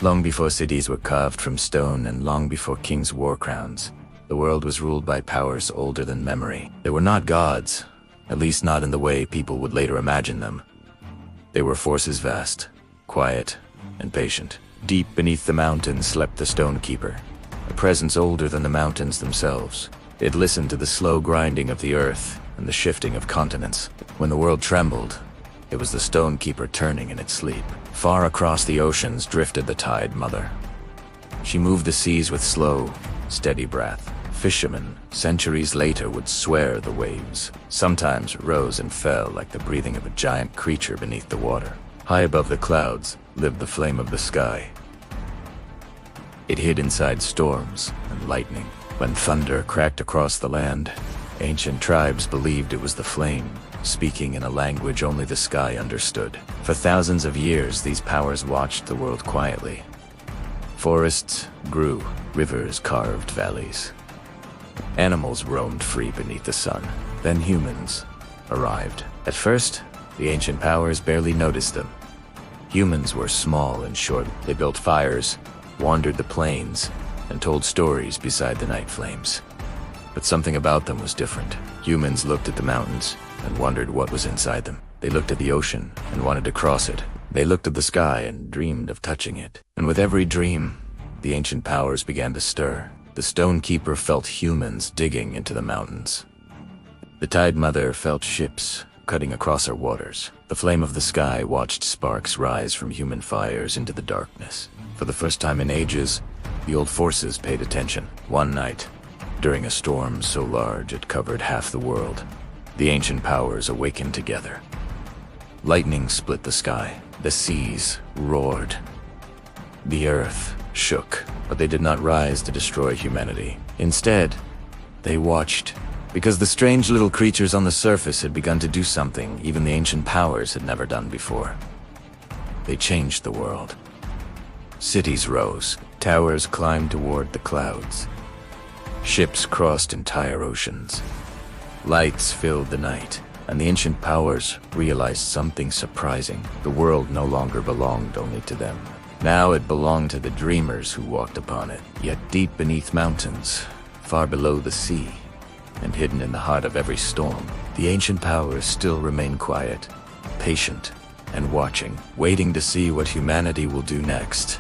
Long before cities were carved from stone and long before kings wore crowns, the world was ruled by powers older than memory. They were not gods, at least not in the way people would later imagine them. They were forces vast, quiet, and patient. Deep beneath the mountains slept the Stone Keeper, a presence older than the mountains themselves. It listened to the slow grinding of the earth and the shifting of continents. When the world trembled, it was the Stone Keeper turning in its sleep. Far across the oceans drifted the Tide Mother. She moved the seas with slow, steady breath. Fishermen, centuries later, would swear the waves sometimes rose and fell like the breathing of a giant creature beneath the water. High above the clouds lived the flame of the sky. It hid inside storms and lightning. When thunder cracked across the land, ancient tribes believed it was the flame, speaking in a language only the sky understood. For thousands of years, these powers watched the world quietly. Forests grew, rivers carved valleys. Animals roamed free beneath the sun. Then humans arrived. At first, the ancient powers barely noticed them. Humans were small and short. They built fires, wandered the plains, and told stories beside the night flames. But something about them was different. Humans looked at the mountains and wondered what was inside them. They looked at the ocean and wanted to cross it. They looked at the sky and dreamed of touching it. And with every dream, the ancient powers began to stir. The Stone Keeper felt humans digging into the mountains. The Tide Mother felt ships cutting across her waters. The flame of the sky watched sparks rise from human fires into the darkness. For the first time in ages, the old forces paid attention. One night, during a storm so large it covered half the world, the ancient powers awakened together. Lightning split the sky. The seas roared. The earth shook, but they did not rise to destroy humanity. Instead, they watched, because the strange little creatures on the surface had begun to do something even the ancient powers had never done before. They changed the world. Cities rose, towers climbed toward the clouds. Ships crossed entire oceans. Lights filled the night, and the ancient powers realized something surprising. The world no longer belonged only to them. Now it belonged to the dreamers who walked upon it. Yet deep beneath mountains, far below the sea, and hidden in the heart of every storm, the ancient powers still remain quiet, patient, and watching, waiting to see what humanity will do next.